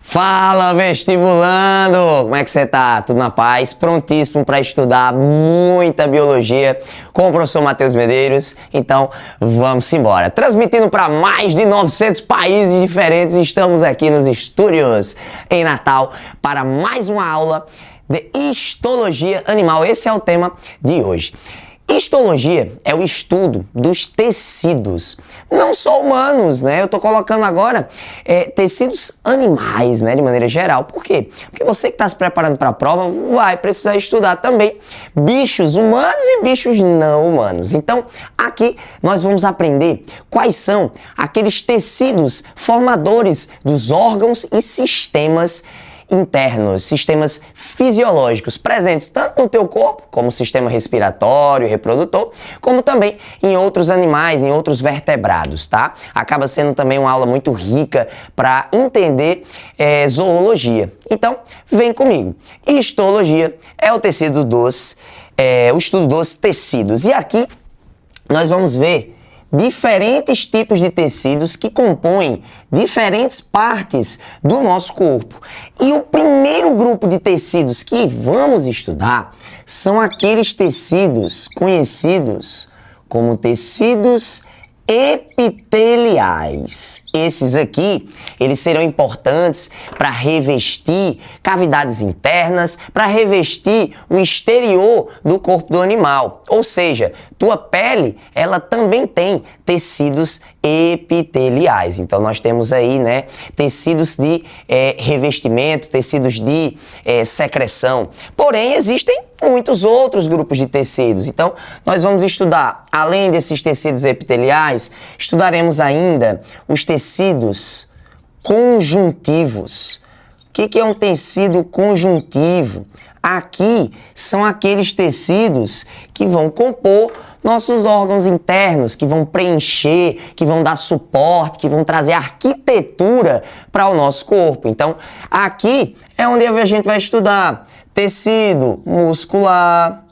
Fala, vestibulando! Como é que você tá? Tudo na paz? Prontíssimo para estudar muita biologia com o professor Matheus Medeiros? Então, vamos embora. Transmitindo para mais de 900 países diferentes, estamos aqui nos estúdios em Natal para mais uma aula de histologia animal. Esse é o tema de hoje. Histologia é o estudo dos tecidos, não só humanos, né? Eu tô colocando agora tecidos animais, né? De maneira geral. Por quê? Porque você que está se preparando para a prova vai precisar estudar também bichos humanos e bichos não humanos. Então, aqui nós vamos aprender quais são aqueles tecidos formadores dos órgãos e sistemas internos, sistemas fisiológicos presentes tanto no teu corpo, como o sistema respiratório, reprodutor, como também em outros animais, em outros vertebrados, tá? Acaba sendo também uma aula muito rica para entender zoologia. Então, vem comigo. Histologia é o tecido o estudo dos tecidos. E aqui nós vamos ver diferentes tipos de tecidos que compõem diferentes partes do nosso corpo. E o primeiro grupo de tecidos que vamos estudar são aqueles tecidos conhecidos como tecidos epiteliais. Esses aqui, eles serão importantes para revestir cavidades internas, para revestir o exterior do corpo do animal. Ou seja, tua pele, ela também tem tecidos epiteliais. Então, nós temos aí, né, tecidos de revestimento, tecidos de secreção. Porém, existem muitos outros grupos de tecidos. Então, nós vamos estudar, além desses tecidos epiteliais, estudaremos ainda os tecidos conjuntivos. O que é um tecido conjuntivo? Aqui são aqueles tecidos que vão compor nossos órgãos internos, que vão preencher, que vão dar suporte, que vão trazer arquitetura para o nosso corpo. Então, aqui é onde a gente vai estudar tecido muscular,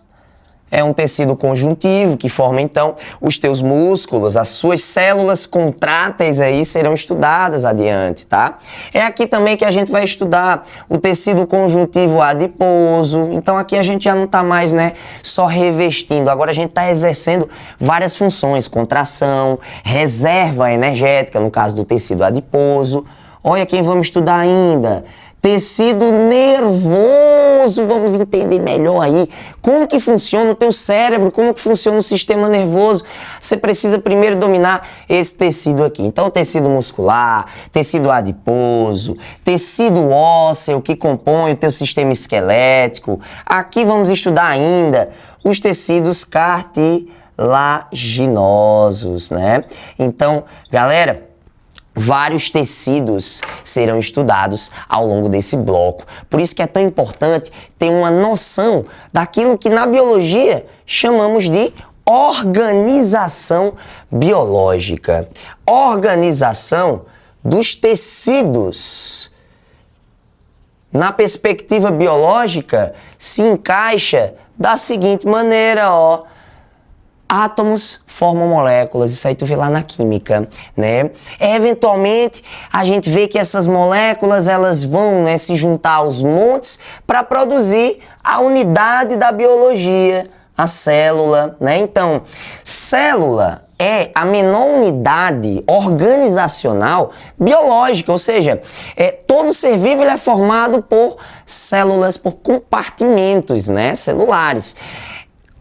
é um tecido conjuntivo que forma então os teus músculos, as suas células contráteis aí serão estudadas adiante, tá? É aqui também que a gente vai estudar o tecido conjuntivo adiposo. Então aqui a gente já não tá mais, né, só revestindo, agora a gente tá exercendo várias funções, contração, reserva energética no caso do tecido adiposo. Olha quem vamos estudar ainda. Tecido nervoso, vamos entender melhor aí como que funciona o teu cérebro, como que funciona o sistema nervoso. Você precisa primeiro dominar esse tecido aqui. Então, tecido muscular, tecido adiposo, tecido ósseo que compõe o teu sistema esquelético. Aqui vamos estudar ainda os tecidos cartilaginosos, né? Então, galera, vários tecidos serão estudados ao longo desse bloco. Por isso que é tão importante ter uma noção daquilo que na biologia chamamos de organização biológica. Organização dos tecidos. Na perspectiva biológica, se encaixa da seguinte maneira, ó. Átomos formam moléculas, isso aí tu vê lá na química, né? Eventualmente, a gente vê que essas moléculas, elas vão, né, se juntar aos montes para produzir a unidade da biologia, a célula, né? Então, célula é a menor unidade organizacional biológica, ou seja, todo ser vivo ele é formado por células, por compartimentos, né, celulares.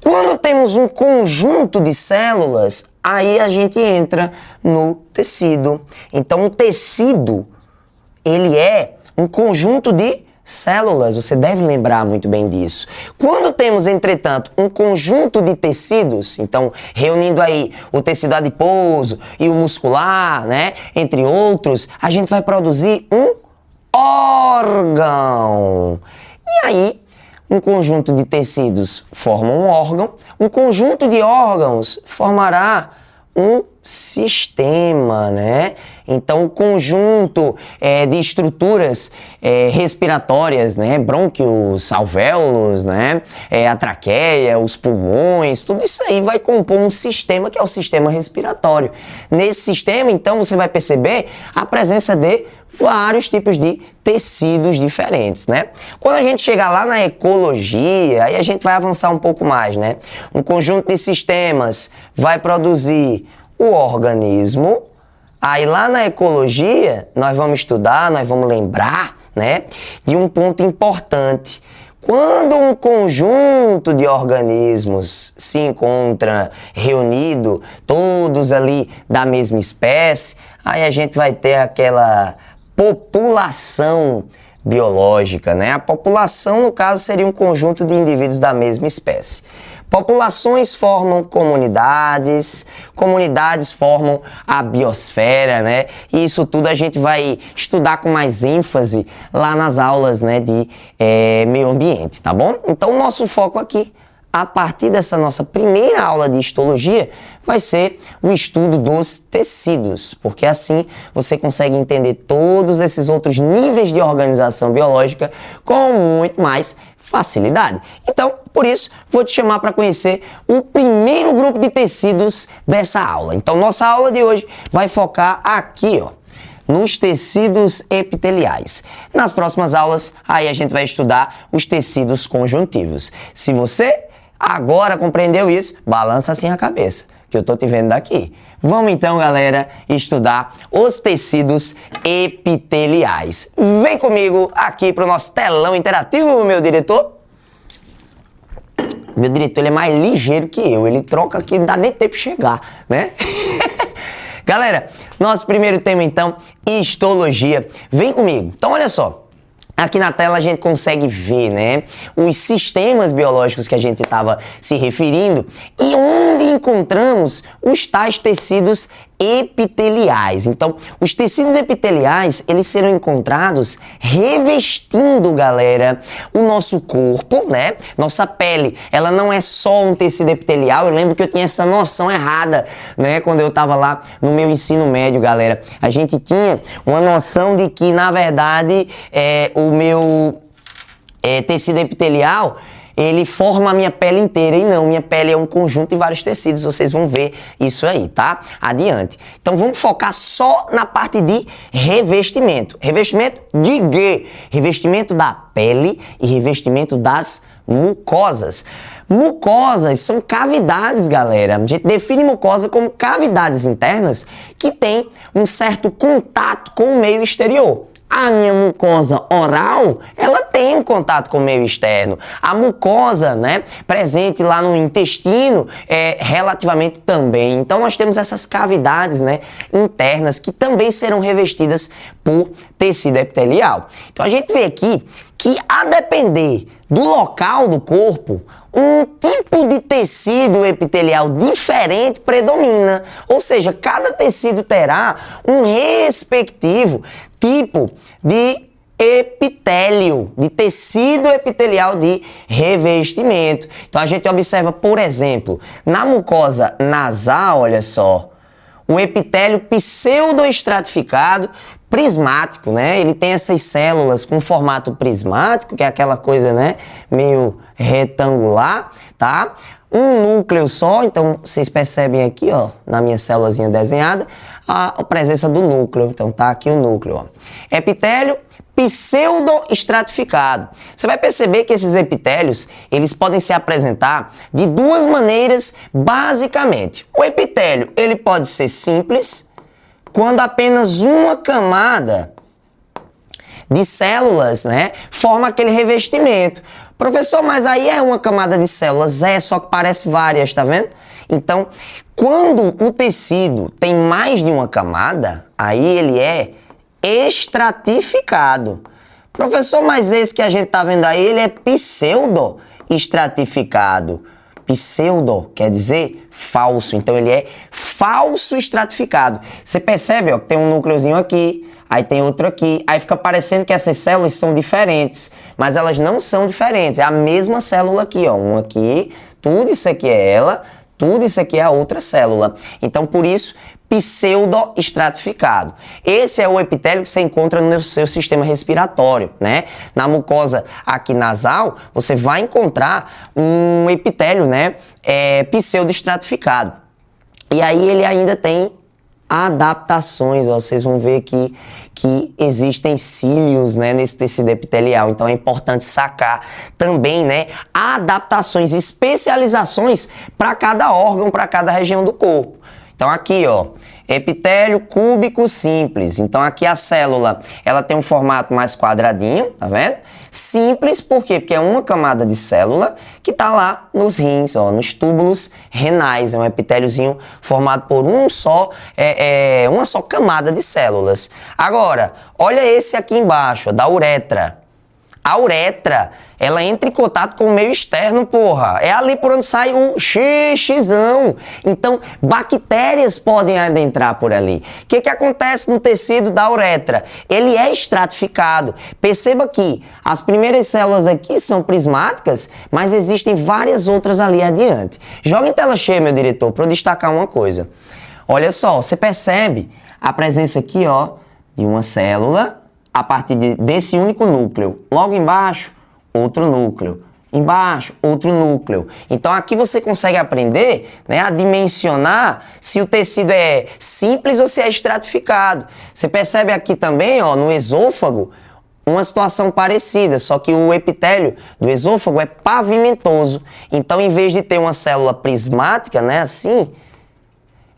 Quando temos um conjunto de células, aí a gente entra no tecido. Então, o tecido, ele é um conjunto de células, você deve lembrar muito bem disso. Quando temos, entretanto, um conjunto de tecidos, então, reunindo aí o tecido adiposo e o muscular, né, entre outros, a gente vai produzir um órgão. E aí, um conjunto de tecidos forma um órgão, um conjunto de órgãos formará um sistema, né? Então, o conjunto de estruturas respiratórias, né? Brônquios, alvéolos, né? A traqueia, os pulmões, tudo isso aí vai compor um sistema que é o sistema respiratório. Nesse sistema, então, você vai perceber a presença de vários tipos de tecidos diferentes, né? Quando a gente chegar lá na ecologia, aí a gente vai avançar um pouco mais, né? Um conjunto de sistemas vai produzir o organismo. Aí lá na ecologia, nós vamos estudar, nós vamos lembrar, né, de um ponto importante. Quando um conjunto de organismos se encontra reunido, todos ali da mesma espécie, aí a gente vai ter aquela população biológica, né? A população, no caso, seria um conjunto de indivíduos da mesma espécie. Populações formam comunidades, comunidades formam a biosfera, né? E isso tudo a gente vai estudar com mais ênfase lá nas aulas, né, de meio ambiente, tá bom? Então, o nosso foco aqui, a partir dessa nossa primeira aula de histologia, vai ser o estudo dos tecidos, porque assim você consegue entender todos esses outros níveis de organização biológica com muito mais facilidade. Então, por isso, vou te chamar para conhecer o primeiro grupo de tecidos dessa aula. Então, nossa aula de hoje vai focar aqui, ó, nos tecidos epiteliais. Nas próximas aulas, aí a gente vai estudar os tecidos conjuntivos. Se você agora compreendeu isso, balança assim a cabeça, que eu tô te vendo daqui. Vamos então, galera, estudar os tecidos epiteliais. Vem comigo aqui pro nosso telão interativo, meu diretor. Meu diretor, ele é mais ligeiro que eu, ele troca aqui, não dá nem tempo de chegar, né? Galera, nosso primeiro tema então, histologia. Vem comigo. Então, olha só. Aqui na tela a gente consegue ver, né, os sistemas biológicos que a gente estava se referindo e onde encontramos os tais tecidos epiteliais. Então, os tecidos epiteliais, eles serão encontrados revestindo, galera, o nosso corpo, né? Nossa pele, ela não é só um tecido epitelial. Eu lembro que eu tinha essa noção errada, né? Quando eu tava lá no meu ensino médio, galera. A gente tinha uma noção de que, na verdade, o meu tecido epitelial, ele forma a minha pele inteira, e não, minha pele é um conjunto de vários tecidos, vocês vão ver isso aí, tá? Adiante. Então vamos focar só na parte de revestimento. Revestimento de quê? Revestimento da pele e revestimento das mucosas. Mucosas são cavidades, galera. A gente define mucosa como cavidades internas que têm um certo contato com o meio exterior. A minha mucosa oral, ela tem um contato com o meio externo. A mucosa, né, presente lá no intestino, relativamente também. Então, nós temos essas cavidades, né, internas que também serão revestidas por tecido epitelial. Então, a gente vê aqui que, a depender do local do corpo, um tipo de tecido epitelial diferente predomina. Ou seja, cada tecido terá um respectivo tipo de epitélio, de tecido epitelial de revestimento. Então a gente observa, por exemplo, na mucosa nasal, olha só, o epitélio pseudoestratificado prismático, né? Ele tem essas células com formato prismático, que é aquela coisa, né, meio retangular, tá? Um núcleo só, então vocês percebem aqui, ó, na minha célulazinha desenhada, a presença do núcleo. Então tá aqui o núcleo, ó. Epitélio pseudoestratificado. Você vai perceber que esses epitélios, eles podem se apresentar de duas maneiras, basicamente. O epitélio, ele pode ser simples, quando apenas uma camada de células, né, forma aquele revestimento. Professor, mas aí é uma camada de células, só que parece várias, tá vendo? Então, quando o tecido tem mais de uma camada, aí ele é estratificado. Professor, mas esse que a gente tá vendo aí, ele é pseudo-estratificado. Pseudo quer dizer falso, então ele é falso estratificado. Você percebe, ó, que tem um núcleozinho aqui, aí tem outro aqui, aí fica parecendo que essas células são diferentes, mas elas não são diferentes, é a mesma célula aqui, ó, um aqui, tudo isso aqui é ela, tudo isso aqui é a outra célula. Então, por isso, pseudoestratificado. Esse é o epitélio que você encontra no seu sistema respiratório, né? Na mucosa aqui nasal, você vai encontrar um epitélio, né, pseudoestratificado. E aí ele ainda tem adaptações, ó, vocês vão ver aqui que existem cílios, né, nesse tecido epitelial, então é importante sacar também, né, adaptações, especializações para cada órgão, para cada região do corpo. Então aqui, ó, epitélio cúbico simples. Então aqui a célula, ela tem um formato mais quadradinho, tá vendo? Simples, por quê? Porque é uma camada de célula que tá lá nos rins, ó, nos túbulos renais. É um epitéliozinho formado por uma só camada de células. Agora, olha esse aqui embaixo, ó, da uretra. A uretra, ela entra em contato com o meio externo, porra. É ali por onde sai o xixizão. Então, bactérias podem adentrar por ali. O que acontece no tecido da uretra? Ele é estratificado. Perceba que as primeiras células aqui são prismáticas, mas existem várias outras ali adiante. Joga em tela cheia, meu diretor, para eu destacar uma coisa. Olha só, você percebe a presença aqui, ó, de uma célula a partir desse único núcleo. Logo embaixo, outro núcleo. Embaixo, outro núcleo. Então aqui você consegue aprender, né, a dimensionar se o tecido é simples ou se é estratificado. Você percebe aqui também, ó, no esôfago, uma situação parecida, só que o epitélio do esôfago é pavimentoso. Então, em vez de ter uma célula prismática, né, assim,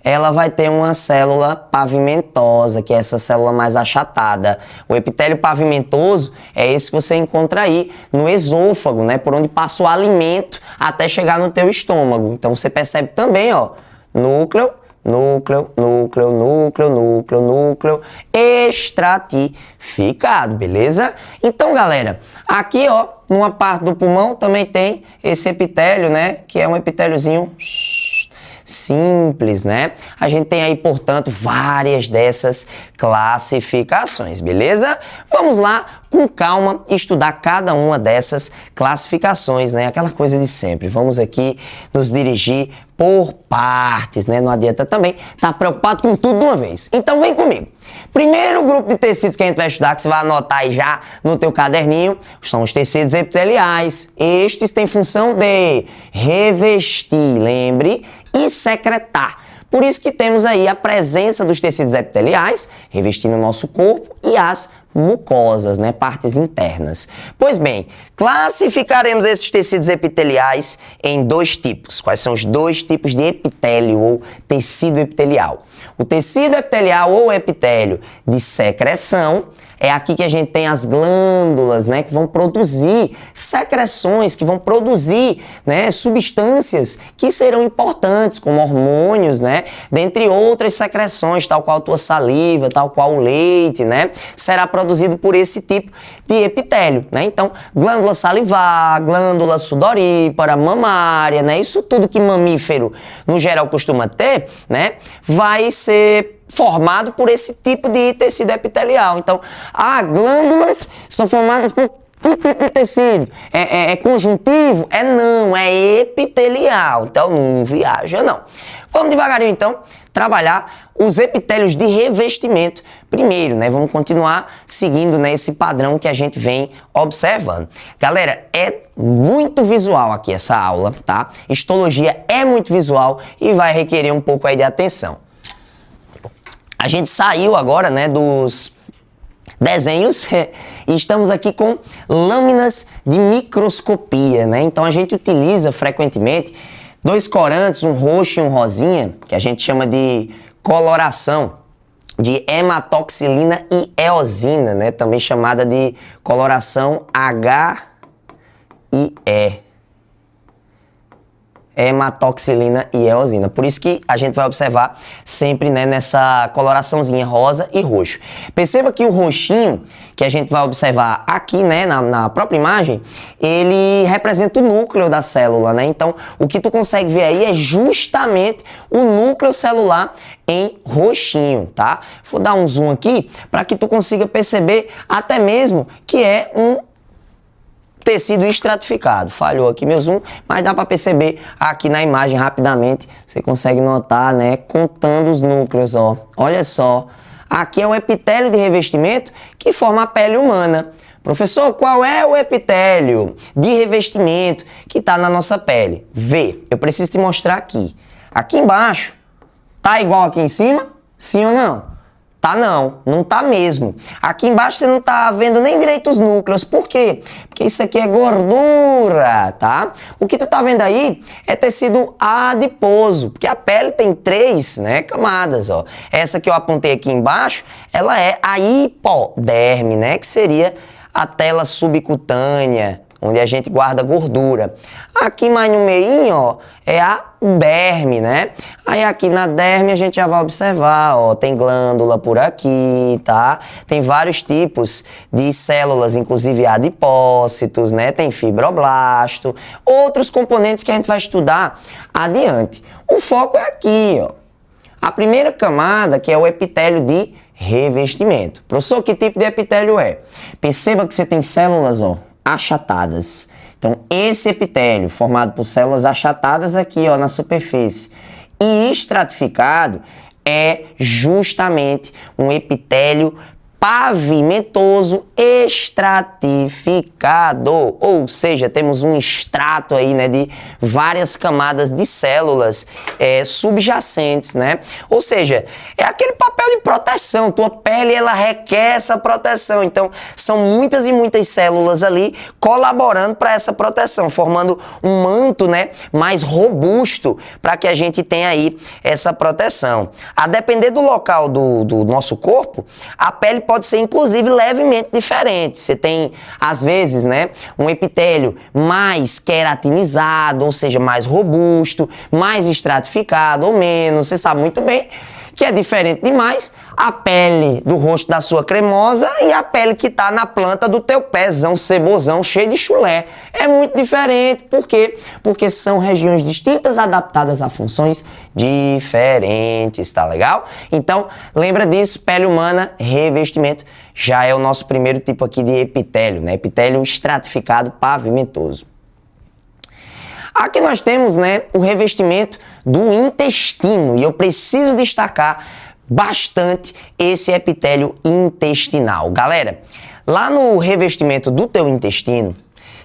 ela vai ter uma célula pavimentosa, que é essa célula mais achatada. O epitélio pavimentoso é esse que você encontra aí no esôfago, né? Por onde passa o alimento até chegar no teu estômago. Então você percebe também, ó, núcleo, núcleo, núcleo, núcleo, núcleo, núcleo, estratificado, beleza? Então, galera, aqui, ó, numa parte do pulmão também tem esse epitélio, né? Que é um epitéliozinho simples, né? A gente tem aí, portanto, várias dessas classificações, beleza? Vamos lá, com calma, estudar cada uma dessas classificações, né? Aquela coisa de sempre. Vamos aqui nos dirigir por partes, né? Não adianta também estar preocupado com tudo de uma vez. Então, vem comigo. Primeiro grupo de tecidos que a gente vai estudar, que você vai anotar aí já no teu caderninho, são os tecidos epiteliais. Estes têm função de revestir, lembre, e secretar. Por isso que temos aí a presença dos tecidos epiteliais revestindo o nosso corpo e as mucosas, né, partes internas. Pois bem, classificaremos esses tecidos epiteliais em dois tipos. Quais são os dois tipos de epitélio ou tecido epitelial? O tecido epitelial ou epitélio de secreção é aqui que a gente tem as glândulas, né, que vão produzir secreções, que vão produzir, né, substâncias que serão importantes, como hormônios, né, dentre outras secreções, tal qual a tua saliva, tal qual o leite, né, será produzido por esse tipo de epitélio, né? Então, glândula salivar, glândula sudorípara, mamária, né, isso tudo que mamífero no geral costuma ter, né, vai ser formado por esse tipo de tecido epitelial. Então, glândulas são formadas por que tipo de tecido? É conjuntivo? Não, é epitelial. Então, não viaja, não. Vamos devagarinho, então, trabalhar os epitélios de revestimento primeiro, né? Vamos continuar seguindo, né, esse padrão que a gente vem observando. Galera, é muito visual aqui essa aula, tá? Histologia é muito visual e vai requerer um pouco aí de atenção. A gente saiu agora, né, dos desenhos e estamos aqui com lâminas de microscopia, né? Então a gente utiliza frequentemente dois corantes, um roxo e um rosinha, que a gente chama de coloração de hematoxilina e eosina, né? Também chamada de coloração H e E. Hematoxilina e eosina. Por isso que a gente vai observar sempre, né, nessa coloraçãozinha rosa e roxo. Perceba que o roxinho, que a gente vai observar aqui, né, na própria imagem, ele representa o núcleo da célula, né? Então, o que tu consegue ver aí é justamente o núcleo celular em roxinho, tá? Vou dar um zoom aqui para que tu consiga perceber até mesmo que é um tecido estratificado. Falhou aqui meu zoom, mas dá para perceber aqui na imagem rapidamente. Você consegue notar, né, contando os núcleos, ó. Olha só. Aqui é o epitélio de revestimento que forma a pele humana. Professor, qual é o epitélio de revestimento que está na nossa pele? Vê, eu preciso te mostrar aqui. Aqui embaixo, tá igual aqui em cima? Sim ou não? Tá não tá mesmo. Aqui embaixo você não tá vendo nem direito os núcleos. Por quê? Porque isso aqui é gordura, tá? O que tu tá vendo aí é tecido adiposo, porque a pele tem 3, né, camadas, ó. Essa que eu apontei aqui embaixo, ela é a hipoderme, né, que seria a tela subcutânea, onde a gente guarda gordura. Aqui mais no meio, ó, é a derme, né? Aí aqui na derme a gente já vai observar, ó, tem glândula por aqui, tá? Tem vários tipos de células, inclusive adipócitos, né? Tem fibroblasto, outros componentes que a gente vai estudar adiante. O foco é aqui, ó. A primeira camada, que é o epitélio de revestimento. Professor, que tipo de epitélio é? Perceba que você tem células, ó, achatadas. Então, esse epitélio formado por células achatadas aqui, ó, na superfície e estratificado é justamente um epitélio pavimentoso estratificado, ou seja, temos um extrato aí, né, de várias camadas de células subjacentes, né? Ou seja, é aquele papel de proteção. Tua pele, ela requer essa proteção. Então, são muitas e muitas células ali colaborando para essa proteção, formando um manto, né, mais robusto para que a gente tenha aí essa proteção. A depender do local do nosso corpo, a pele pode ser, inclusive, levemente diferente. Você tem, às vezes, né, um epitélio mais queratinizado, ou seja, mais robusto, mais estratificado ou menos. Você sabe muito bem que é diferente demais a pele do rosto da sua cremosa e a pele que tá na planta do teu pézão, cebozão, cheio de chulé. É muito diferente. Por quê? Porque são regiões distintas adaptadas a funções diferentes, tá legal? Então, lembra disso, pele humana, revestimento, já é o nosso primeiro tipo aqui de epitélio, né? Epitélio estratificado pavimentoso. Aqui nós temos, né, o revestimento do intestino e eu preciso destacar bastante esse epitélio intestinal. Galera, lá no revestimento do teu intestino,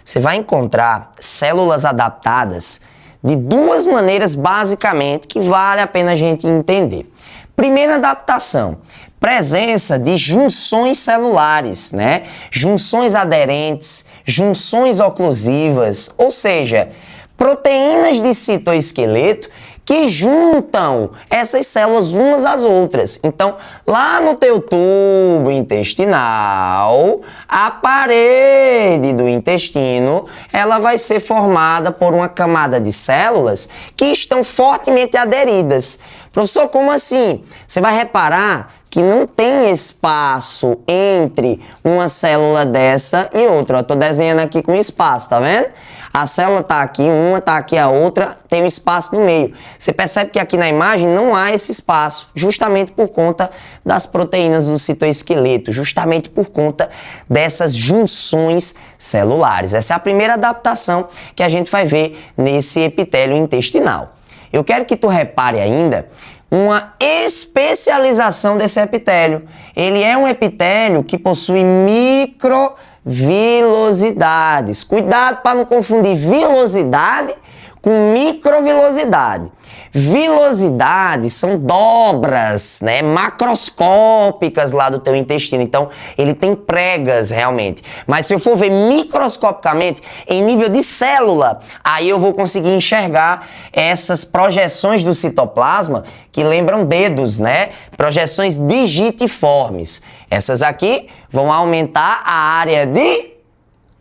você vai encontrar células adaptadas de duas maneiras basicamente que vale a pena a gente entender. Primeira adaptação, presença de junções celulares, né? Junções aderentes, junções oclusivas, ou seja, proteínas de citoesqueleto que juntam essas células umas às outras. Então, lá no teu tubo intestinal, a parede do intestino, ela vai ser formada por uma camada de células que estão fortemente aderidas. Professor, como assim? Você vai reparar que não tem espaço entre uma célula dessa e outra. Eu tô desenhando aqui com espaço, tá vendo? A célula tá aqui, uma tá aqui, a outra tem um espaço no meio. Você percebe que aqui na imagem não há esse espaço, justamente por conta das proteínas do citoesqueleto, justamente por conta dessas junções celulares. Essa é a primeira adaptação que a gente vai ver nesse epitélio intestinal. Eu quero que tu repare ainda uma especialização desse epitélio. Ele é um epitélio que possui microvilosidades. Cuidado para não confundir vilosidade com microvilosidade. Vilosidades são dobras, né, macroscópicas lá do teu intestino. Então, ele tem pregas realmente. Mas se eu for ver microscopicamente, em nível de célula, aí eu vou conseguir enxergar essas projeções do citoplasma que lembram dedos, né? Projeções digitiformes. Essas aqui vão aumentar a área de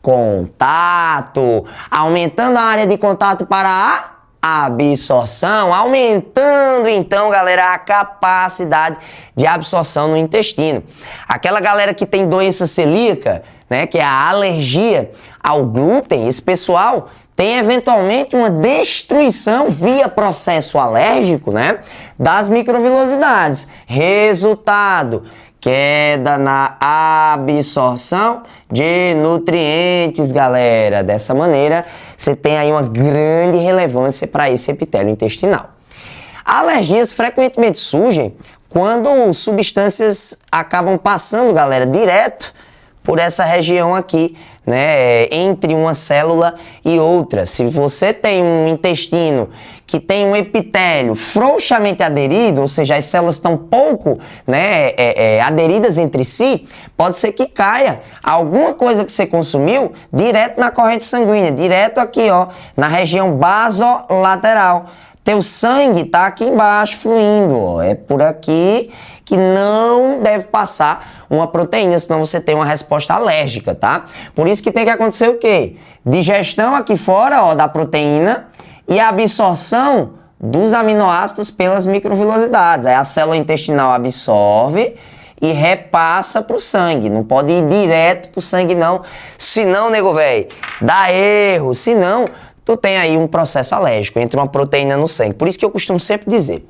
contato, aumentando a área de contato para a absorção, aumentando então, galera, a capacidade de absorção no intestino. Aquela galera que tem doença celíaca, né, que é a alergia ao glúten, esse pessoal tem eventualmente uma destruição via processo alérgico, né, das microvilosidades. Resultado, queda na absorção de nutrientes, galera. Dessa maneira, você tem aí uma grande relevância para esse epitélio intestinal. Alergias frequentemente surgem quando substâncias acabam passando, galera, direto por essa região aqui, né, entre uma célula e outra. Se você tem um intestino que tem um epitélio frouxamente aderido, ou seja, as células estão pouco, né, aderidas entre si, pode ser que caia alguma coisa que você consumiu direto na corrente sanguínea, direto aqui, ó, na região basolateral. Teu sangue tá aqui embaixo fluindo, ó. É por aqui que não deve passar uma proteína, senão você tem uma resposta alérgica, tá? Por isso que tem que acontecer o quê? Digestão aqui fora, ó, da proteína e a absorção dos aminoácidos pelas microvilosidades. Aí a célula intestinal absorve e repassa pro sangue. Não pode ir direto pro sangue, não. Senão, nego velho, dá erro. Senão, tu tem aí um processo alérgico, entra uma proteína no sangue. Por isso que eu costumo sempre dizer,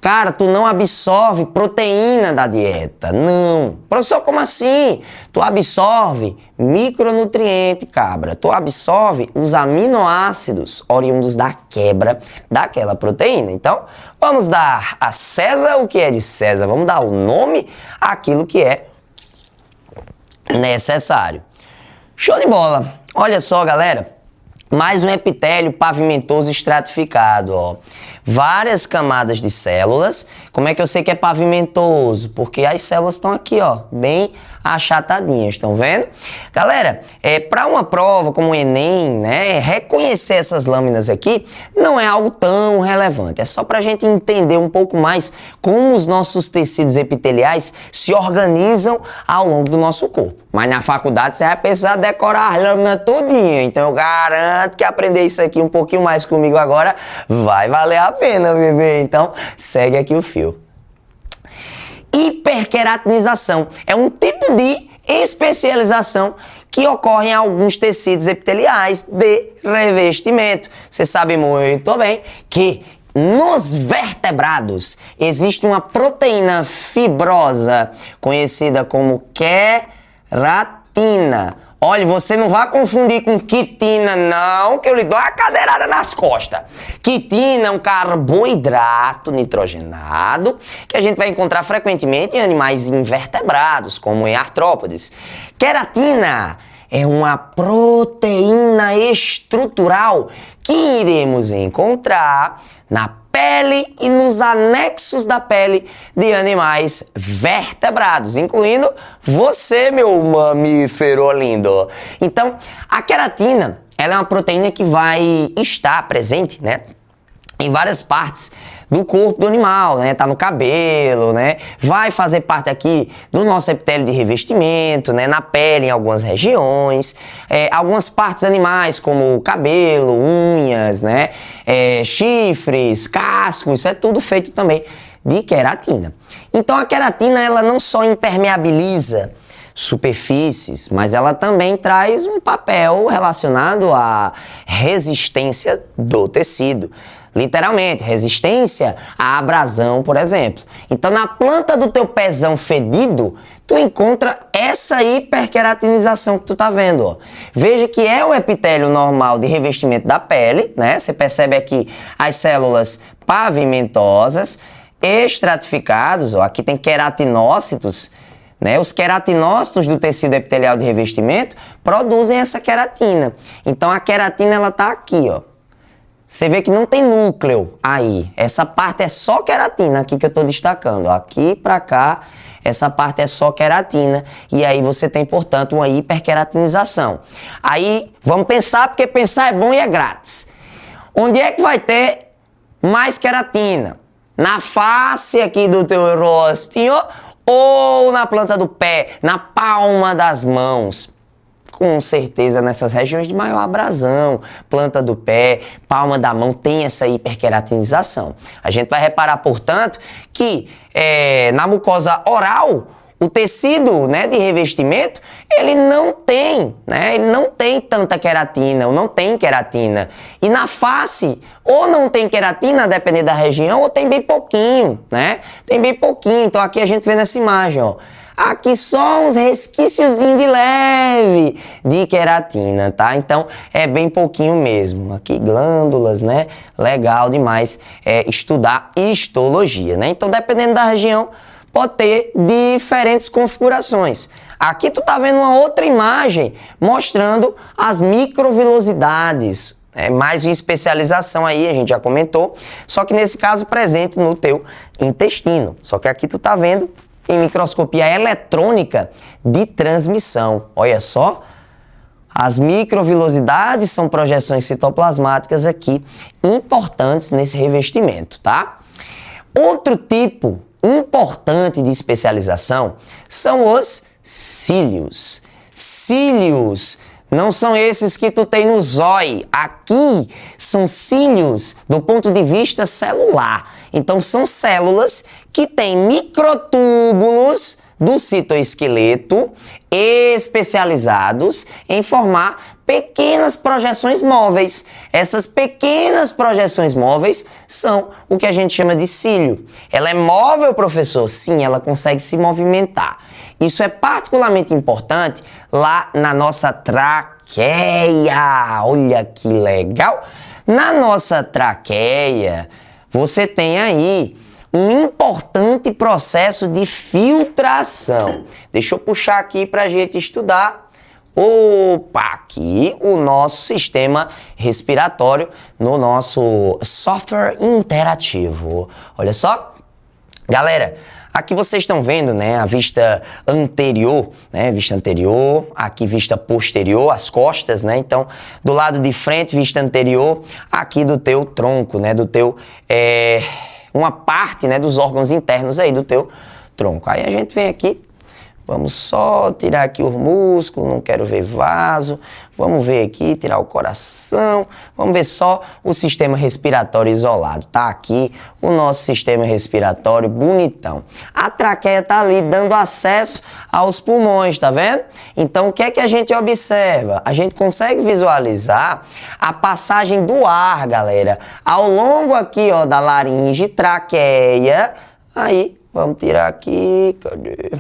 cara, tu não absorve proteína da dieta. Não. Professor, como assim? Tu absorve micronutriente, cabra. Tu absorve os aminoácidos oriundos da quebra daquela proteína. Então, vamos dar a César o que é de César. Vamos dar o nome àquilo que é necessário. Show de bola. Olha só, galera. Mais um epitélio pavimentoso estratificado, ó. Várias camadas de células. Como é que eu sei que é pavimentoso? Porque as células estão aqui, ó, bem achatadinhas, estão vendo? Galera, para uma prova como o Enem, né, reconhecer essas lâminas aqui não é algo tão relevante. É só para a gente entender um pouco mais como os nossos tecidos epiteliais se organizam ao longo do nosso corpo. Mas na faculdade você vai precisar decorar as lâminas todinha. Então eu garanto que aprender isso aqui um pouquinho mais comigo agora vai valer a pena, bebê. Então segue aqui o fio. Hiperqueratinização é um tipo de especialização que ocorre em alguns tecidos epiteliais de revestimento. Você sabe muito bem que nos vertebrados existe uma proteína fibrosa conhecida como queratina. Olha, você não vai confundir com quitina, não, que eu lhe dou uma cadeirada nas costas. Quitina é um carboidrato nitrogenado que a gente vai encontrar frequentemente em animais invertebrados, como em artrópodes. Queratina é uma proteína estrutural que iremos encontrar na pele e nos anexos da pele de animais vertebrados, incluindo você, meu mamífero lindo. Então, a queratina, ela é uma proteína que vai estar presente, né, em várias partes do corpo do animal, né? Tá no cabelo, né? Vai fazer parte aqui do nosso epitélio de revestimento, né? Na pele em algumas regiões, algumas partes animais como cabelo, unhas, né? Chifres, casco, isso é tudo feito também de queratina. Então a queratina, ela não só impermeabiliza superfícies, mas ela também traz um papel relacionado à resistência do tecido. Literalmente, resistência à abrasão, por exemplo. Então, na planta do teu pezão fedido, tu encontra essa hiperqueratinização que tu tá vendo, ó. Veja que é o epitélio normal de revestimento da pele, né? Você percebe aqui as células pavimentosas, estratificados, ó. Aqui tem queratinócitos, né? Os queratinócitos do tecido epitelial de revestimento produzem essa queratina. Então, a queratina, ela tá aqui, ó. Você vê que não tem núcleo aí. Essa parte é só queratina aqui que eu estou destacando. Aqui para cá, essa parte é só queratina. E aí você tem, portanto, uma hiperqueratinização. Aí, vamos pensar, porque pensar é bom e é grátis. Onde é que vai ter mais queratina? Na face aqui do teu rostinho ou na planta do pé, na palma das mãos? Com certeza nessas regiões de maior abrasão, planta do pé, palma da mão, tem essa hiperqueratinização. A gente vai reparar, portanto, que na mucosa oral, o tecido, né, de revestimento, ele não tem, né? Ele não tem tanta queratina, ou não tem queratina. E na face, ou não tem queratina, a depender da região, ou tem bem pouquinho, né? Tem bem pouquinho. Então aqui a gente vê nessa imagem, ó. Aqui só uns resquícios de leve de queratina, tá? Então é bem pouquinho mesmo. Aqui glândulas, né? Legal demais estudar histologia, né? Então dependendo da região pode ter diferentes configurações. Aqui tu tá vendo uma outra imagem mostrando as microvilosidades. Mais uma especialização aí, a gente já comentou, só que nesse caso presente no teu intestino. Só que aqui tu tá vendo em microscopia eletrônica de transmissão. Olha só, as microvilosidades são projeções citoplasmáticas aqui importantes nesse revestimento, tá? Outro tipo importante de especialização são os cílios. Cílios não são esses que tu tem no zóio. Aqui são cílios do ponto de vista celular. Então são células que têm microtúbulos do citoesqueleto especializados em formar pequenas projeções móveis. Essas pequenas projeções móveis são o que a gente chama de cílio. Ela é móvel, professor? Sim, ela consegue se movimentar. Isso é particularmente importante lá na nossa traqueia. Olha que legal! Na nossa traqueia, você tem aí um importante processo de filtração. Deixa eu puxar aqui para a gente estudar. Opa, aqui o nosso sistema respiratório no nosso software interativo. Olha só, galera, aqui vocês estão vendo, né, a vista anterior, né, vista anterior, aqui vista posterior, as costas, né, então do lado de frente, vista anterior, aqui do teu tronco, né, do teu, uma parte, né, dos órgãos internos aí do teu tronco. Aí a gente vem aqui, vamos só tirar aqui os músculos, não quero ver vaso. Vamos ver aqui, tirar o coração. Vamos ver só o sistema respiratório isolado. Tá aqui o nosso sistema respiratório bonitão. A traqueia tá ali dando acesso aos pulmões, tá vendo? Então o que é que a gente observa? A gente consegue visualizar a passagem do ar, galera, ao longo aqui, ó, da laringe, traqueia. Aí, vamos tirar aqui, cadê?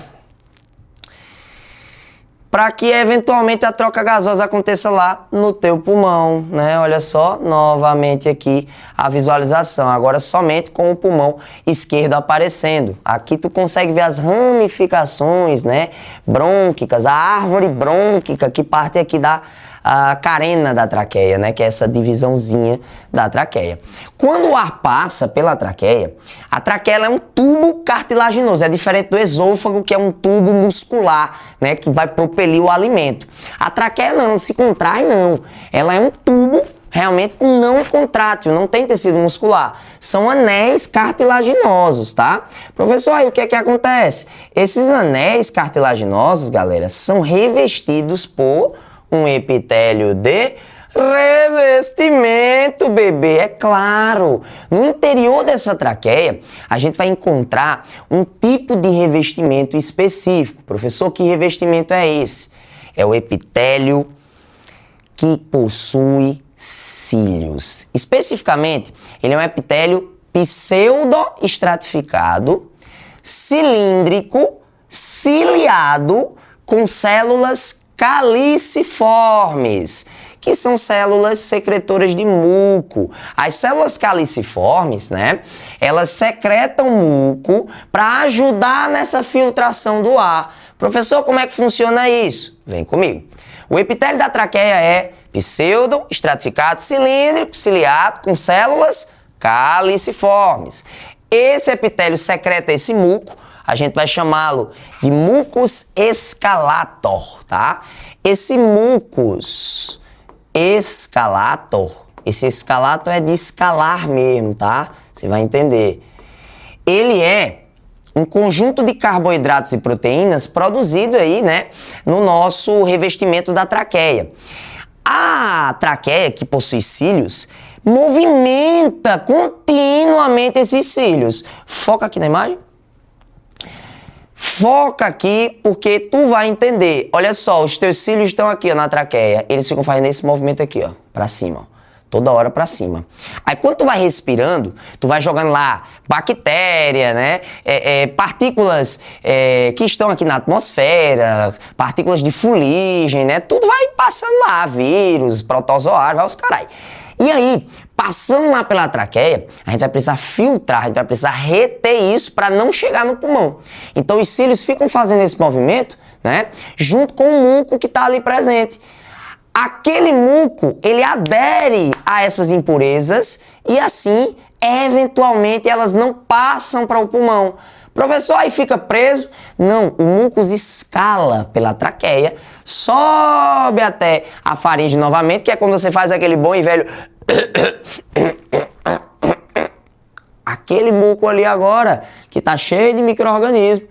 Para que eventualmente a troca gasosa aconteça lá no teu pulmão, né? Olha só, novamente aqui a visualização, agora somente com o pulmão esquerdo aparecendo. Aqui tu consegue ver as ramificações, né, brônquicas, a árvore brônquica que parte aqui da carena da traqueia, né, que é essa divisãozinha da traqueia. Quando o ar passa pela traqueia, a traqueia é um tubo cartilaginoso, é diferente do esôfago, que é um tubo muscular, né, que vai propelir o alimento. A traqueia não se contrai, não. Ela é um tubo realmente não contrátil, não tem tecido muscular. São anéis cartilaginosos, tá? Professor, aí o que é que acontece? Esses anéis cartilaginosos, galera, são revestidos por um epitélio de revestimento, bebê, é claro. No interior dessa traqueia, a gente vai encontrar um tipo de revestimento específico. Professor, que revestimento é esse? É o epitélio que possui cílios. Especificamente, ele é um epitélio pseudo-estratificado, cilíndrico, ciliado, com células caliciformes, que são células secretoras de muco. As células caliciformes, né, elas secretam muco para ajudar nessa filtração do ar. Professor, como é que funciona isso? Vem comigo. O epitélio da traqueia é pseudo-estratificado, cilíndrico, ciliado, com células caliciformes. Esse epitélio secreta esse muco, a gente vai chamá-lo de mucus escalator, tá? Esse mucus escalator, esse escalator é de escalar mesmo, tá? Você vai entender. Ele é um conjunto de carboidratos e proteínas produzido aí, né, no nosso revestimento da traqueia. A traqueia, que possui cílios, movimenta continuamente esses cílios. Foca aqui na imagem. Foca aqui porque tu vai entender. Olha só, os teus cílios estão aqui, ó, na traqueia. Eles ficam fazendo esse movimento aqui, ó, pra cima, ó. Toda hora pra cima. Aí quando tu vai respirando, tu vai jogando lá bactéria, né? Partículas que estão aqui na atmosfera, partículas de fuligem, né? Tudo vai passando lá, vírus, protozoário, vai os carai. E aí, passando lá pela traqueia, a gente vai precisar filtrar, a gente vai precisar reter isso para não chegar no pulmão. Então os cílios ficam fazendo esse movimento, né? Junto com o muco que está ali presente. Aquele muco, ele adere a essas impurezas e assim, eventualmente, elas não passam para o pulmão. Professor, aí fica preso? Não, o mucus escala pela traqueia, sobe até a faringe novamente, que é quando você faz aquele bom e velho... Aquele muco ali agora, que tá cheio de micro-organismos,